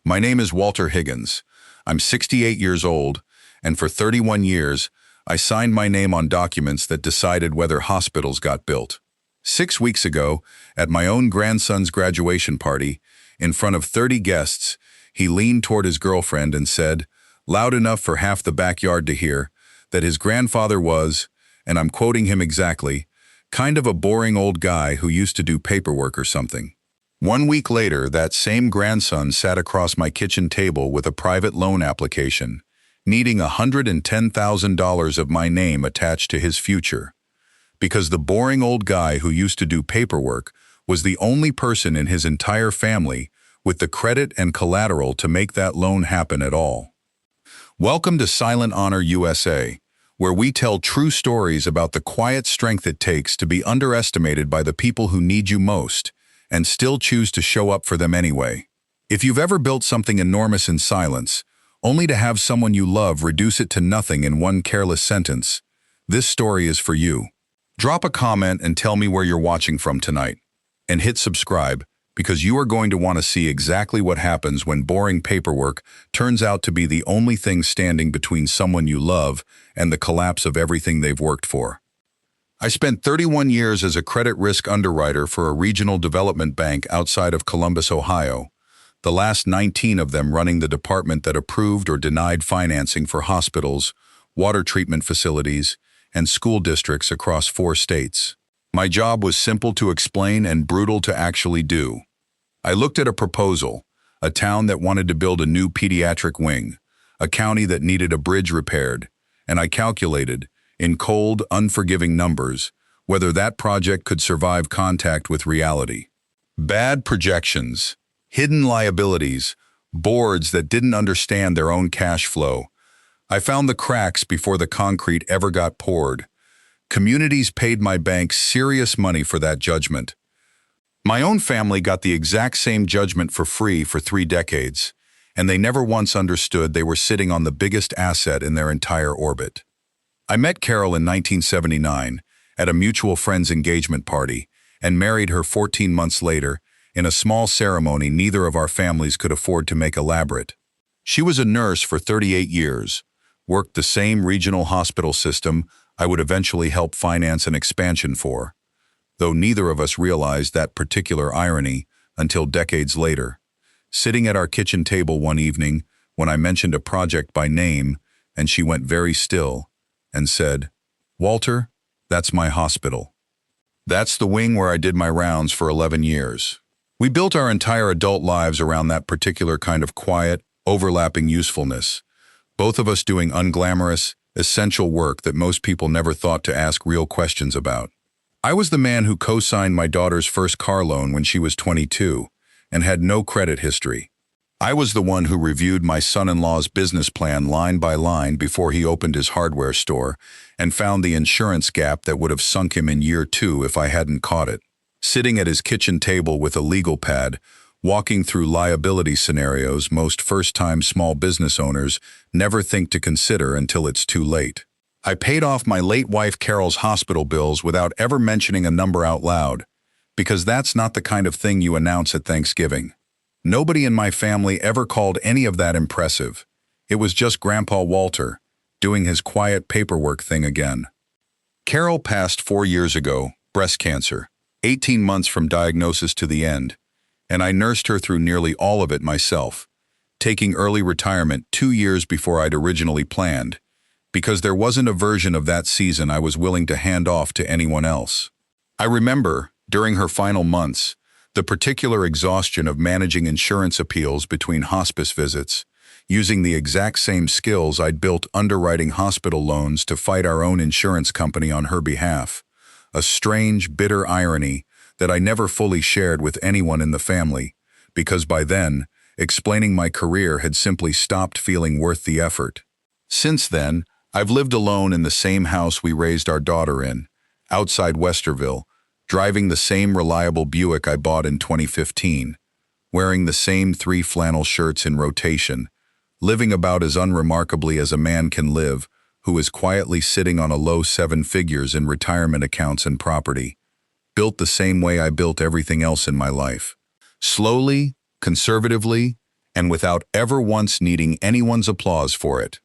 My name is Walter Higgins. I'm 68 years old, and for 31 years, I signed my name on documents that decided whether hospitals got built. 6 weeks ago, at my own grandson's graduation party, in front of 30 guests, he leaned toward his girlfriend and said, loud enough for half the backyard to hear, that his grandfather was, and I'm quoting him exactly, kind of a boring old guy who used to do paperwork or something. 1 week later, that same grandson sat across my kitchen table with a private loan application, needing $110,000 of my name attached to his future, because the boring old guy who used to do paperwork was the only person in his entire family with the credit and collateral to make that loan happen at all. Welcome to Silent Honor USA, where we tell true stories about the quiet strength it takes to be underestimated by the people who need you most, and still choose to show up for them anyway. If you've ever built something enormous in silence, only to have someone you love reduce it to nothing in one careless sentence, this story is for you. Drop a comment and tell me where you're watching from tonight. And hit subscribe, because you are going to want to see exactly what happens when boring paperwork turns out to be the only thing standing between someone you love and the collapse of everything they've worked for. I spent 31 years as a credit risk underwriter for a regional development bank outside of Columbus, Ohio, the last 19 of them running the department that approved or denied financing for hospitals, water treatment facilities, and school districts across 4 states. My job was simple to explain and brutal to actually do. I looked at a proposal, a town that wanted to build a new pediatric wing, a county that needed a bridge repaired, and I calculated, in cold, unforgiving numbers, whether that project could survive contact with reality. Bad projections, hidden liabilities, boards that didn't understand their own cash flow. I found the cracks before the concrete ever got poured. Communities paid my bank serious money for that judgment. My own family got the exact same judgment for free for 3 decades, and they never once understood they were sitting on the biggest asset in their entire orbit. I met Carol in 1979 at a mutual friend's engagement party and married her 14 months later in a small ceremony neither of our families could afford to make elaborate. She was a nurse for 38 years, worked the same regional hospital system I would eventually help finance an expansion for, though neither of us realized that particular irony until decades later. Sitting at our kitchen table one evening when I mentioned a project by name, and she went very still and said, "Walter, that's my hospital. That's the wing where I did my rounds for 11 years." We built our entire adult lives around that particular kind of quiet, overlapping usefulness, both of us doing unglamorous, essential work that most people never thought to ask real questions about. I was the man who co-signed my daughter's first car loan when she was 22 and had no credit history. I was the one who reviewed my son-in-law's business plan line by line before he opened his hardware store and found the insurance gap that would have sunk him in year 2 if I hadn't caught it. Sitting at his kitchen table with a legal pad, walking through liability scenarios most first-time small business owners never think to consider until it's too late. I paid off my late wife Carol's hospital bills without ever mentioning a number out loud, because that's not the kind of thing you announce at Thanksgiving. Nobody in my family ever called any of that impressive. It was just Grandpa Walter, doing his quiet paperwork thing again. Carol passed 4 years ago, breast cancer, 18 months from diagnosis to the end, and I nursed her through nearly all of it myself, taking early retirement 2 years before I'd originally planned, because there wasn't a version of that season I was willing to hand off to anyone else. I remember, during her final months, the particular exhaustion of managing insurance appeals between hospice visits, using the exact same skills I'd built underwriting hospital loans to fight our own insurance company on her behalf. A strange, bitter irony that I never fully shared with anyone in the family, because by then, explaining my career had simply stopped feeling worth the effort. Since then, I've lived alone in the same house we raised our daughter in, outside Westerville, driving the same reliable Buick I bought in 2015, wearing the same 3 flannel shirts in rotation, living about as unremarkably as a man can live who is quietly sitting on a low 7 figures in retirement accounts and property, built the same way I built everything else in my life. Slowly, conservatively, and without ever once needing anyone's applause for it.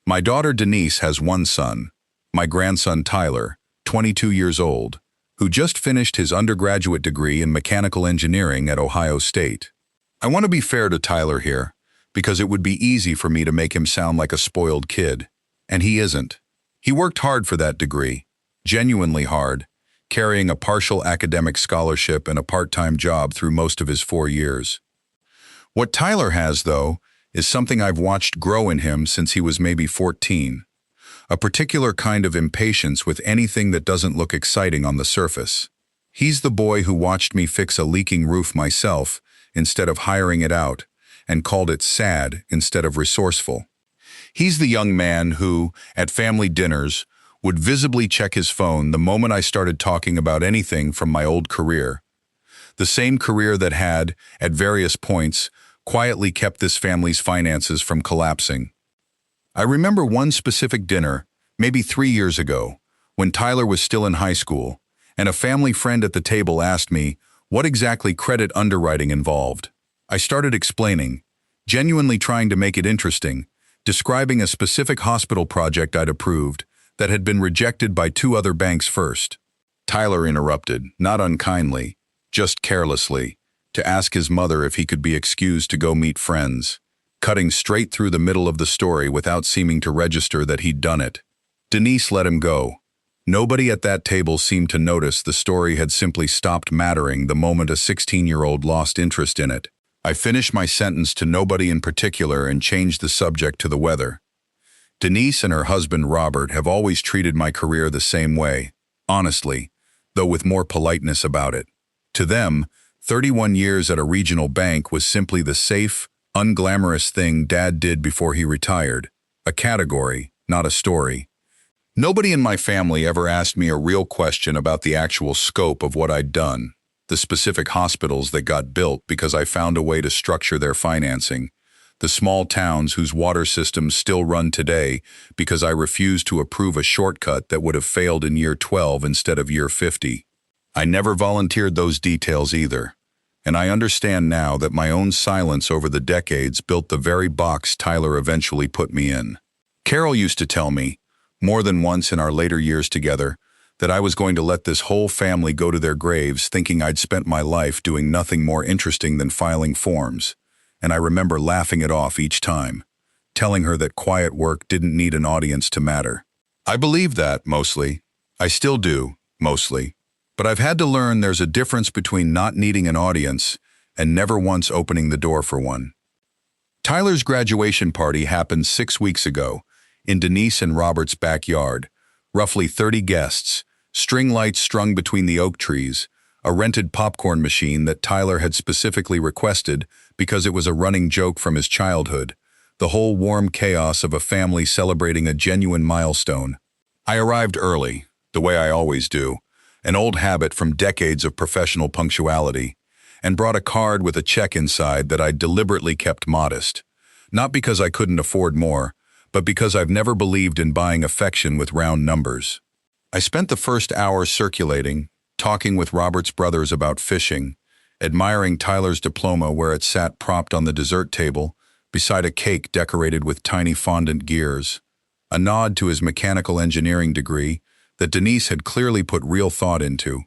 My daughter Denise has one son, my grandson Tyler, 22 years old, who just finished his undergraduate degree in mechanical engineering at Ohio State. I want to be fair to Tyler here, because it would be easy for me to make him sound like a spoiled kid, and he isn't. He worked hard for that degree, genuinely hard, carrying a partial academic scholarship and a part-time job through most of his 4 years. What Tyler has, though, is something I've watched grow in him since he was maybe 14. A particular kind of impatience with anything that doesn't look exciting on the surface. He's the boy who watched me fix a leaking roof myself instead of hiring it out, and called it sad instead of resourceful. He's the young man who, at family dinners, would visibly check his phone the moment I started talking about anything from my old career. The same career that had, at various points, quietly kept this family's finances from collapsing. I remember one specific dinner, maybe 3 years ago, when Tyler was still in high school, and a family friend at the table asked me what exactly credit underwriting involved. I started explaining, genuinely trying to make it interesting, describing a specific hospital project I'd approved that had been rejected by 2 other banks first. Tyler interrupted, not unkindly, just carelessly, to ask his mother if he could be excused to go meet friends, cutting straight through the middle of the story without seeming to register that he'd done it. Denise let him go. Nobody at that table seemed to notice the story had simply stopped mattering the moment a 16-year-old lost interest in it. I finished my sentence to nobody in particular and changed the subject to the weather. Denise and her husband Robert have always treated my career the same way, honestly, though with more politeness about it. To them, 31 years at a regional bank was simply the safe, unglamorous thing Dad did before he retired, a category, not a story. Nobody in my family ever asked me a real question about the actual scope of what I'd done, the specific hospitals that got built because I found a way to structure their financing, the small towns whose water systems still run today because I refused to approve a shortcut that would have failed in year 12 instead of year 50. I never volunteered those details either, and I understand now that my own silence over the decades built the very box Tyler eventually put me in. Carol used to tell me, more than once in our later years together, that I was going to let this whole family go to their graves thinking I'd spent my life doing nothing more interesting than filing forms, and I remember laughing it off each time, telling her that quiet work didn't need an audience to matter. I believed that, mostly. I still do, mostly. But I've had to learn there's a difference between not needing an audience and never once opening the door for one. Tyler's graduation party happened 6 weeks ago, in Denise and Robert's backyard, roughly 30 guests, string lights strung between the oak trees, a rented popcorn machine that Tyler had specifically requested because it was a running joke from his childhood, the whole warm chaos of a family celebrating a genuine milestone. I arrived early, the way I always do, an old habit from decades of professional punctuality, and brought a card with a check inside that I deliberately kept modest, not because I couldn't afford more, but because I've never believed in buying affection with round numbers. I spent the first hour circulating, talking with Robert's brothers about fishing, admiring Tyler's diploma where it sat propped on the dessert table, beside a cake decorated with tiny fondant gears, a nod to his mechanical engineering degree that Denise had clearly put real thought into.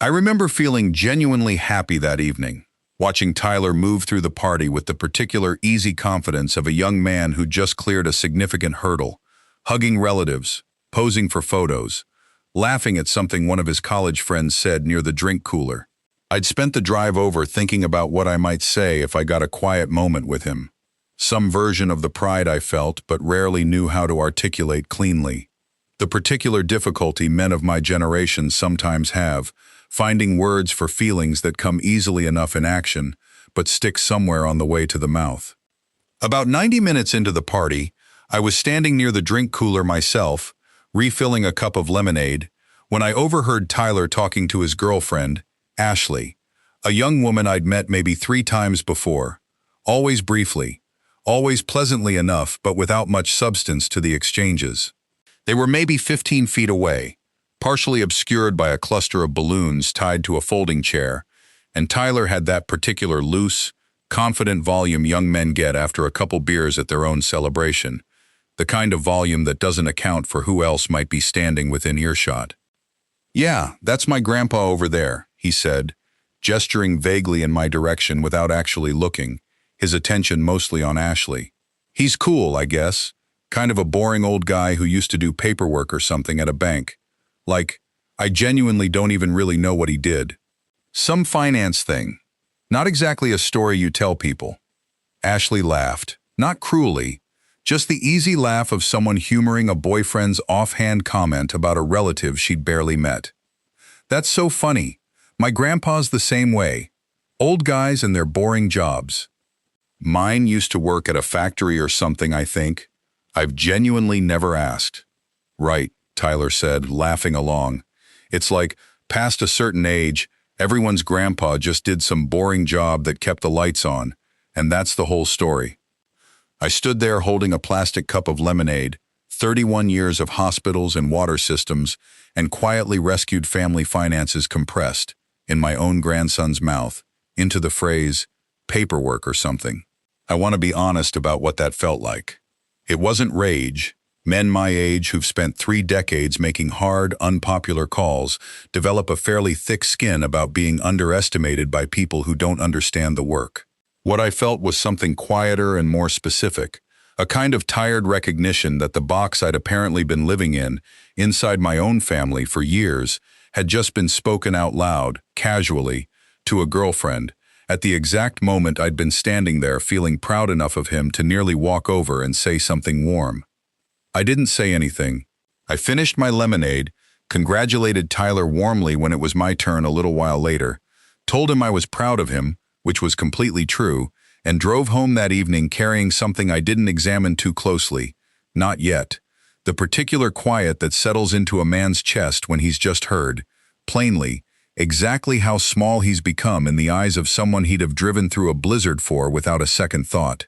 I remember feeling genuinely happy that evening, watching Tyler move through the party with the particular easy confidence of a young man who just cleared a significant hurdle, hugging relatives, posing for photos, laughing at something one of his college friends said near the drink cooler. I'd spent the drive over thinking about what I might say if I got a quiet moment with him, some version of the pride I felt but rarely knew how to articulate cleanly. The particular difficulty men of my generation sometimes have, finding words for feelings that come easily enough in action, but stick somewhere on the way to the mouth. About 90 minutes into the party, I was standing near the drink cooler myself, refilling a cup of lemonade, when I overheard Tyler talking to his girlfriend, Ashley, a young woman I'd met maybe 3 times before, always briefly, always pleasantly enough but without much substance to the exchanges. They were maybe 15 feet away, partially obscured by a cluster of balloons tied to a folding chair, and Tyler had that particular loose, confident volume young men get after a couple beers at their own celebration, the kind of volume that doesn't account for who else might be standing within earshot. "Yeah, that's my grandpa over there," he said, gesturing vaguely in my direction without actually looking, his attention mostly on Ashley. "He's cool, I guess. Kind of a boring old guy who used to do paperwork or something at a bank. Like, I genuinely don't even really know what he did. Some finance thing. Not exactly a story you tell people." Ashley laughed, not cruelly, just the easy laugh of someone humoring a boyfriend's offhand comment about a relative she'd barely met. "That's so funny. My grandpa's the same way. Old guys and their boring jobs. Mine used to work at a factory or something, I think. I've genuinely never asked." "Right," Tyler said, laughing along. "It's like, past a certain age, everyone's grandpa just did some boring job that kept the lights on, and that's the whole story." I stood there holding a plastic cup of lemonade, 31 years of hospitals and water systems, and quietly rescued family finances compressed, in my own grandson's mouth, into the phrase, paperwork or something. I want to be honest about what that felt like. It wasn't rage. Men my age who've spent 3 decades making hard, unpopular calls develop a fairly thick skin about being underestimated by people who don't understand the work. What I felt was something quieter and more specific, a kind of tired recognition that the box I'd apparently been living in, inside my own family for years, had just been spoken out loud, casually, to a girlfriend, at the exact moment I'd been standing there feeling proud enough of him to nearly walk over and say something warm. I didn't say anything. I finished my lemonade, congratulated Tyler warmly when it was my turn a little while later, told him I was proud of him, which was completely true, and drove home that evening carrying something I didn't examine too closely. Not yet. The particular quiet that settles into a man's chest when he's just heard, plainly, exactly how small he's become in the eyes of someone he'd have driven through a blizzard for without a second thought.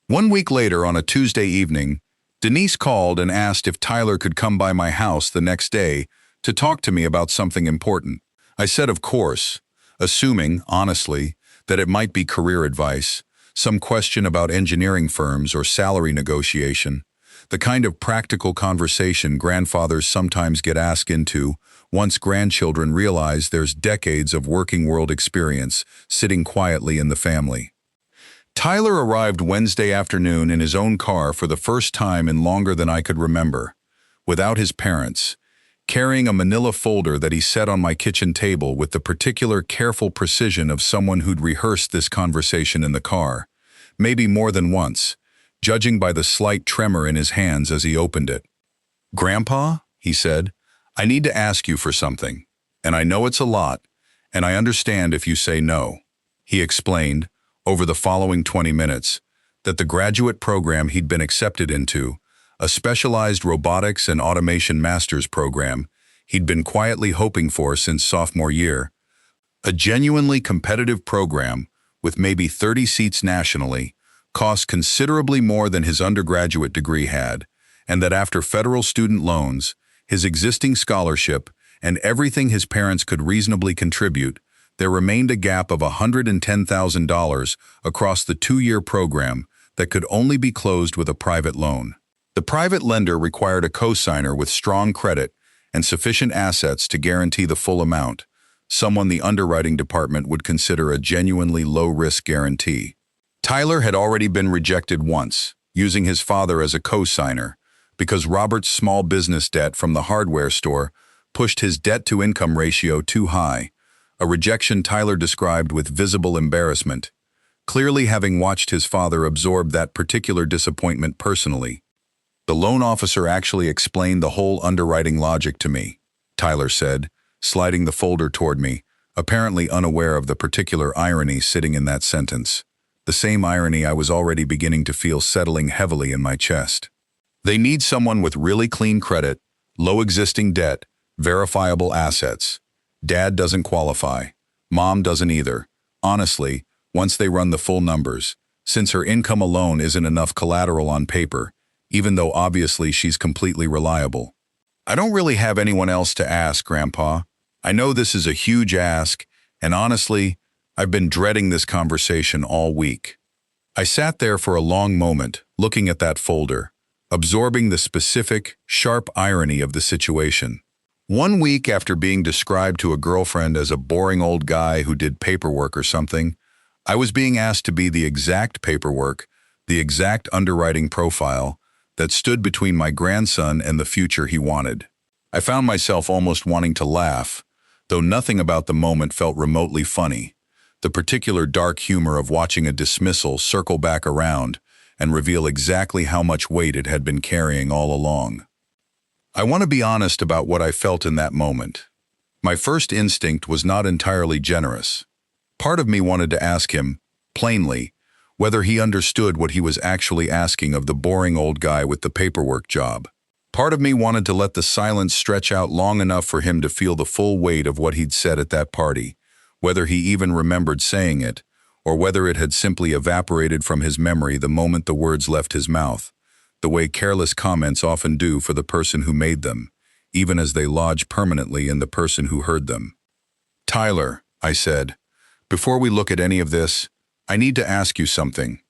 1 week later, on a Tuesday evening, Denise called and asked if Tyler could come by my house the next day to talk to me about something important. I said of course, assuming, honestly, that it might be career advice, some question about engineering firms or salary negotiation, the kind of practical conversation grandfathers sometimes get asked into once grandchildren realize there's decades of working world experience sitting quietly in the family. Tyler arrived Wednesday afternoon in his own car for the first time in longer than I could remember, without his parents, carrying a manila folder that he set on my kitchen table with the particular careful precision of someone who'd rehearsed this conversation in the car, maybe more than once, judging by the slight tremor in his hands as he opened it. "Grandpa," he said, "I need to ask you for something, and I know it's a lot, and I understand if you say no." He explained, over the following 20 minutes, that the graduate program he'd been accepted into, a specialized robotics and automation master's program he'd been quietly hoping for since sophomore year, a genuinely competitive program with maybe 30 seats nationally, cost considerably more than his undergraduate degree had, and that after federal student loans, his existing scholarship, and everything his parents could reasonably contribute, there remained a gap of $110,000 across the 2-year program that could only be closed with a private loan. The private lender required a cosigner with strong credit and sufficient assets to guarantee the full amount, someone the underwriting department would consider a genuinely low-risk guarantee. Tyler had already been rejected once, using his father as a cosigner, because Robert's small business debt from the hardware store pushed his debt-to-income ratio too high, a rejection Tyler described with visible embarrassment, clearly having watched his father absorb that particular disappointment personally. "The loan officer actually explained the whole underwriting logic to me," Tyler said, sliding the folder toward me, apparently unaware of the particular irony sitting in that sentence, the same irony I was already beginning to feel settling heavily in my chest. "They need someone with really clean credit, low existing debt, verifiable assets. Dad doesn't qualify. Mom doesn't either. Honestly, once they run the full numbers, since her income alone isn't enough collateral on paper, even though obviously she's completely reliable. I don't really have anyone else to ask, Grandpa. I know this is a huge ask, and honestly, I've been dreading this conversation all week. I sat there for a long moment, looking at that folder, absorbing the specific, sharp irony of the situation. 1 week after being described to a girlfriend as a boring old guy who did paperwork or something, I was being asked to be the exact paperwork, the exact underwriting profile that stood between my grandson and the future he wanted. I found myself almost wanting to laugh, though nothing about the moment felt remotely funny. The particular dark humor of watching a dismissal circle back around and reveal exactly how much weight it had been carrying all along. I want to be honest about what I felt in that moment. My first instinct was not entirely generous. Part of me wanted to ask him, plainly, whether he understood what he was actually asking of the boring old guy with the paperwork job. Part of me wanted to let the silence stretch out long enough for him to feel the full weight of what he'd said at that party, whether he even remembered saying it, or whether it had simply evaporated from his memory the moment the words left his mouth, the way careless comments often do for the person who made them, even as they lodge permanently in the person who heard them. "Tyler," I said, "before we look at any of this, I need to ask you something,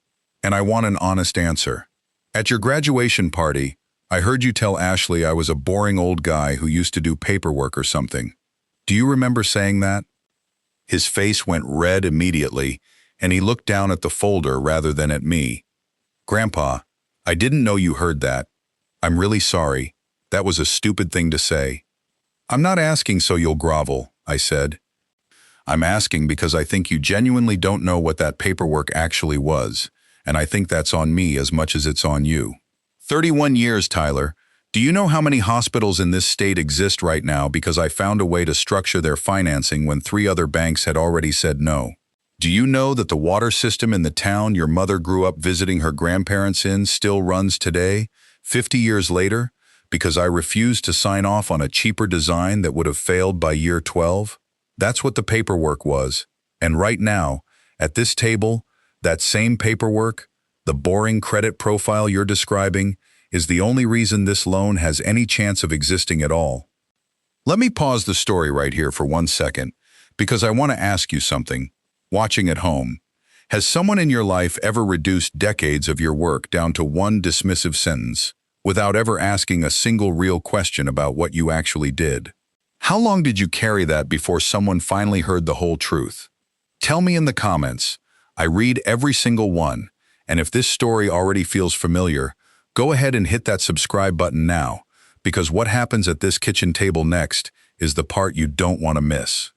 and I want an honest answer. At your graduation party, I heard you tell Ashley I was a boring old guy who used to do paperwork or something. Do you remember saying that?" His face went red immediately, and he looked down at the folder rather than at me. "Grandpa, I didn't know you heard that. I'm really sorry. That was a stupid thing to say." "I'm not asking so you'll grovel," I said. "I'm asking because I think you genuinely don't know what that paperwork actually was, and I think that's on me as much as it's on you. 31 years, Tyler. Do you know how many hospitals in this state exist right now because I found a way to structure their financing when 3 other banks had already said no? Do you know that the water system in the town your mother grew up visiting her grandparents in still runs today, 50 years later, because I refused to sign off on a cheaper design that would have failed by year 12? That's what the paperwork was. And right now, at this table, that same paperwork, the boring credit profile you're describing, is the only reason this loan has any chance of existing at all." Let me pause the story right here for 1 second, because I want to ask you something. Watching at home, has someone in your life ever reduced decades of your work down to one dismissive sentence, without ever asking a single real question about what you actually did? How long did you carry that before someone finally heard the whole truth? Tell me in the comments. I read every single one, and if this story already feels familiar, go ahead and hit that subscribe button now, because what happens at this kitchen table next is the part you don't want to miss.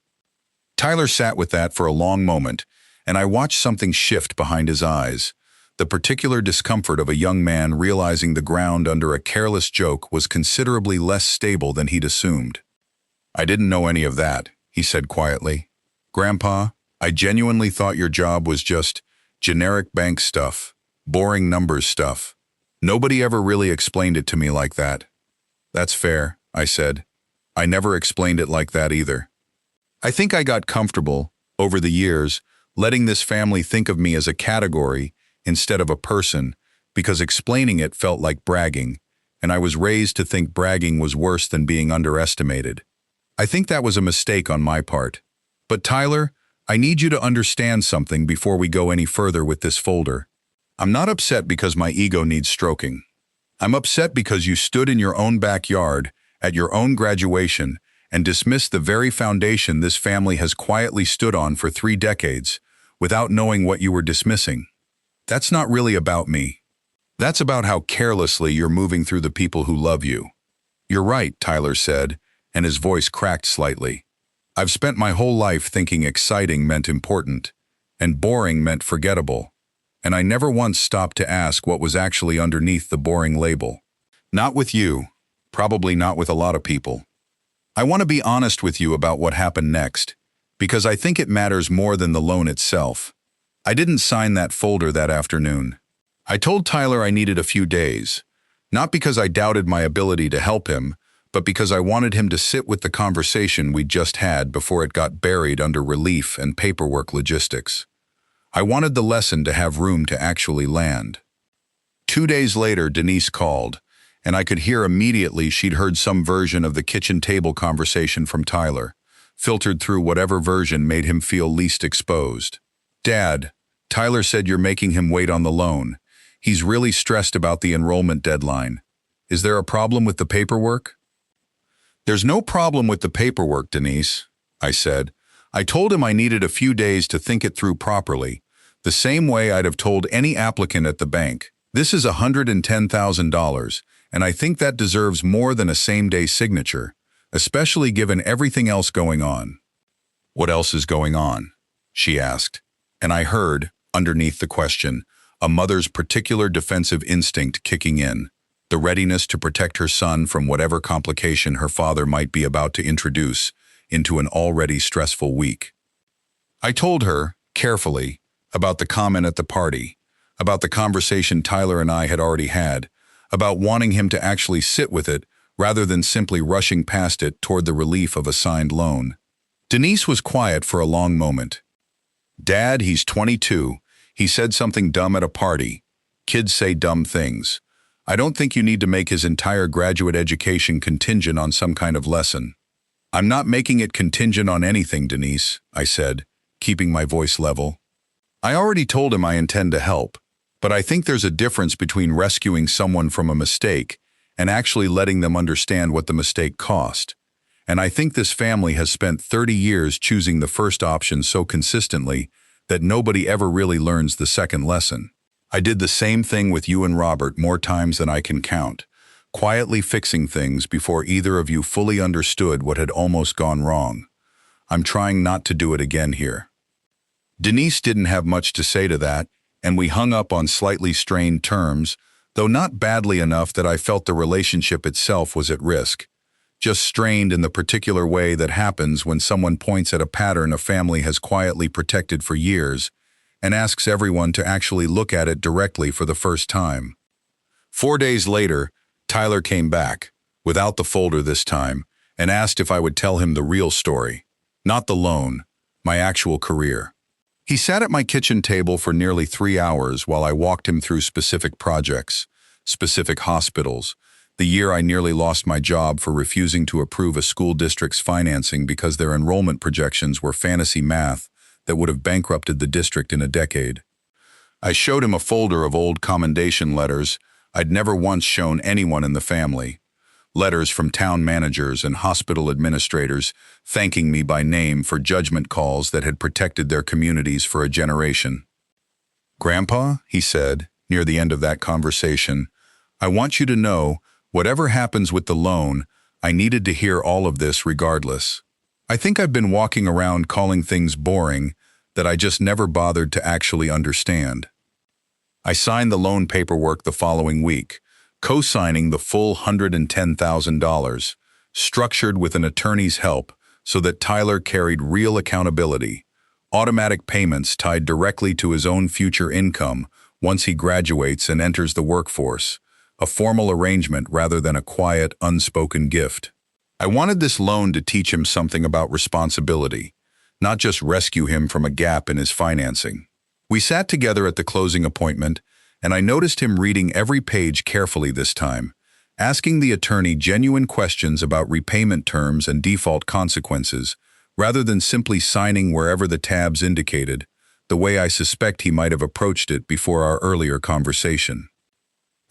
Tyler sat with that for a long moment, and I watched something shift behind his eyes, the particular discomfort of a young man realizing the ground under a careless joke was considerably less stable than he'd assumed. "I didn't know any of that," he said quietly. "Grandpa, I genuinely thought your job was just generic bank stuff, boring numbers stuff. Nobody ever really explained it to me like that." "That's fair," I said. "I never explained it like that either. I think I got comfortable, over the years, letting this family think of me as a category instead of a person, because explaining it felt like bragging, and I was raised to think bragging was worse than being underestimated. I think that was a mistake on my part. But Tyler, I need you to understand something before we go any further with this folder. I'm not upset because my ego needs stroking. I'm upset because you stood in your own backyard, at your own graduation, and dismissed the very foundation this family has quietly stood on for 3 decades, without knowing what you were dismissing. That's not really about me. That's about how carelessly you're moving through the people who love you." "You're right," Tyler said, and his voice cracked slightly. "I've spent my whole life thinking exciting meant important, and boring meant forgettable, and I never once stopped to ask what was actually underneath the boring label. Not with you, probably not with a lot of people. I want to be honest with you about what happened next, because I think it matters more than the loan itself. I didn't sign that folder that afternoon. I told Tyler I needed a few days, not because I doubted my ability to help him, but because I wanted him to sit with the conversation we'd just had before it got buried under relief and paperwork logistics. I wanted the lesson to have room to actually land. 2 days later, Denise called, and I could hear immediately she'd heard some version of the kitchen table conversation from Tyler, filtered through whatever version made him feel least exposed. "Dad, Tyler said you're making him wait on the loan. He's really stressed about the enrollment deadline. Is there a problem with the paperwork?" "There's no problem with the paperwork, Denise," I said. "I told him I needed a few days to think it through properly, the same way I'd have told any applicant at the bank. This is $110,000, and I think that deserves more than a same-day signature, especially given everything else going on." "What else is going on?" she asked, and I heard, underneath the question, a mother's particular defensive instinct kicking in, the readiness to protect her son from whatever complication her father might be about to introduce into an already stressful week. I told her, carefully, about the comment at the party, about the conversation Tyler and I had already had, about wanting him to actually sit with it rather than simply rushing past it toward the relief of a signed loan. Denise was quiet for a long moment. "Dad, he's 22. He said something dumb at a party. Kids say dumb things. I don't think you need to make his entire graduate education contingent on some kind of lesson." "I'm not making it contingent on anything, Denise," I said, keeping my voice level. "I already told him I intend to help, but I think there's a difference between rescuing someone from a mistake and actually letting them understand what the mistake cost. And I think this family has spent 30 years choosing the first option so consistently that nobody ever really learns the second lesson. I did the same thing with you and Robert more times than I can count, quietly fixing things before either of you fully understood what had almost gone wrong. I'm trying not to do it again here." Denise didn't have much to say to that, and we hung up on slightly strained terms, though not badly enough that I felt the relationship itself was at risk. Just strained in the particular way that happens when someone points at a pattern a family has quietly protected for years and asks everyone to actually look at it directly for the first time. 4 days later, Tyler came back, without the folder this time, and asked if I would tell him the real story, not the loan, my actual career. He sat at my kitchen table for nearly 3 hours while I walked him through specific projects, specific hospitals, the year I nearly lost my job for refusing to approve a school district's financing because their enrollment projections were fantasy math that would have bankrupted the district in a decade. I showed him a folder of old commendation letters I'd never once shown anyone in the family. Letters from town managers and hospital administrators thanking me by name for judgment calls that had protected their communities for a generation. "Grandpa," he said, near the end of that conversation, "I want you to know, whatever happens with the loan, I needed to hear all of this regardless. I think I've been walking around calling things boring that I just never bothered to actually understand." I signed the loan paperwork the following week, co-signing the full $110,000, structured with an attorney's help so that Tyler carried real accountability, automatic payments tied directly to his own future income once he graduates and enters the workforce, a formal arrangement rather than a quiet, unspoken gift. I wanted this loan to teach him something about responsibility, not just rescue him from a gap in his financing. We sat together at the closing appointment, and I noticed him reading every page carefully this time, asking the attorney genuine questions about repayment terms and default consequences, rather than simply signing wherever the tabs indicated, the way I suspect he might have approached it before our earlier conversation.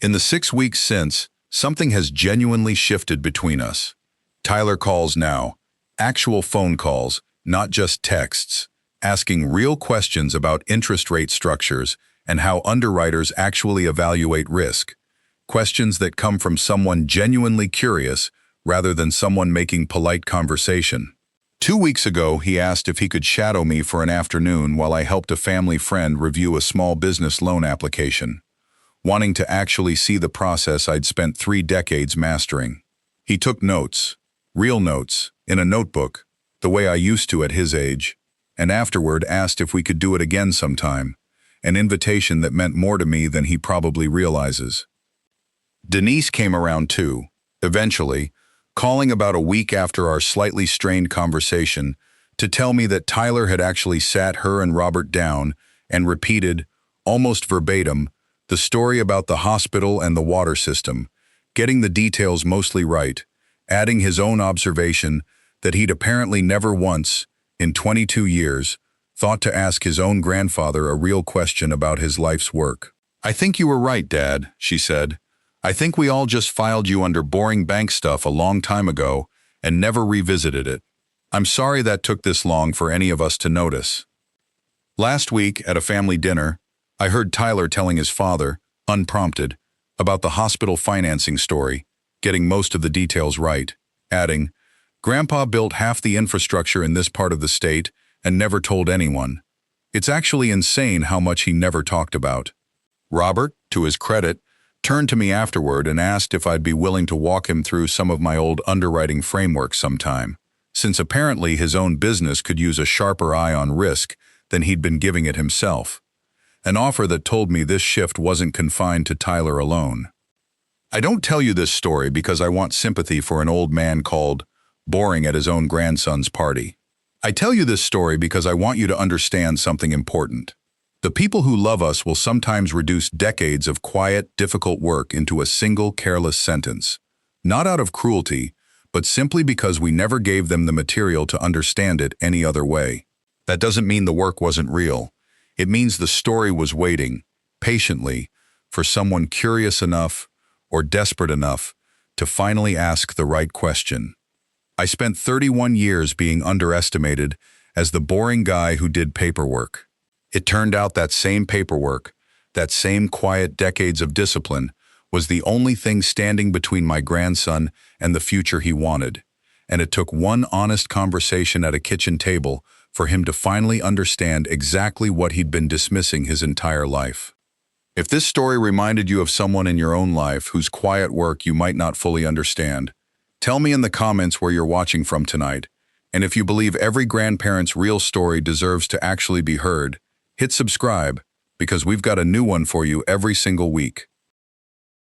In the 6 weeks since, something has genuinely shifted between us. Tyler calls now, actual phone calls, not just texts, asking real questions about interest rate structures and how underwriters actually evaluate risk, questions that come from someone genuinely curious rather than someone making polite conversation. 2 weeks ago, he asked if he could shadow me for an afternoon while I helped a family friend review a small business loan application, wanting to actually see the process I'd spent 3 decades mastering. He took notes, real notes, in a notebook, the way I used to at his age, and afterward asked if we could do it again sometime, an invitation that meant more to me than he probably realizes. Denise came around too, eventually, calling about a week after our slightly strained conversation to tell me that Tyler had actually sat her and Robert down and repeated, almost verbatim, the story about the hospital and the water system, getting the details mostly right, adding his own observation that he'd apparently never once, in 22 years, thought to ask his own grandfather a real question about his life's work. "I think you were right, Dad," she said. "I think we all just filed you under boring bank stuff a long time ago and never revisited it. I'm sorry that took this long for any of us to notice." Last week, at a family dinner, I heard Tyler telling his father, unprompted, about the hospital financing story, getting most of the details right, adding, "Grandpa built half the infrastructure in this part of the state and never told anyone. It's actually insane how much he never talked about." Robert, to his credit, turned to me afterward and asked if I'd be willing to walk him through some of my old underwriting framework sometime, since apparently his own business could use a sharper eye on risk than he'd been giving it himself. An offer that told me this shift wasn't confined to Tyler alone. I don't tell you this story because I want sympathy for an old man called boring at his own grandson's party. I tell you this story because I want you to understand something important. The people who love us will sometimes reduce decades of quiet, difficult work into a single careless sentence, not out of cruelty, but simply because we never gave them the material to understand it any other way. That doesn't mean the work wasn't real. It means the story was waiting, patiently, for someone curious enough or desperate enough to finally ask the right question. I spent 31 years being underestimated as the boring guy who did paperwork. It turned out that same paperwork, that same quiet decades of discipline, was the only thing standing between my grandson and the future he wanted. And it took one honest conversation at a kitchen table for him to finally understand exactly what he'd been dismissing his entire life. If this story reminded you of someone in your own life whose quiet work you might not fully understand, tell me in the comments where you're watching from tonight. And if you believe every grandparent's real story deserves to actually be heard, hit subscribe, because we've got a new one for you every single week.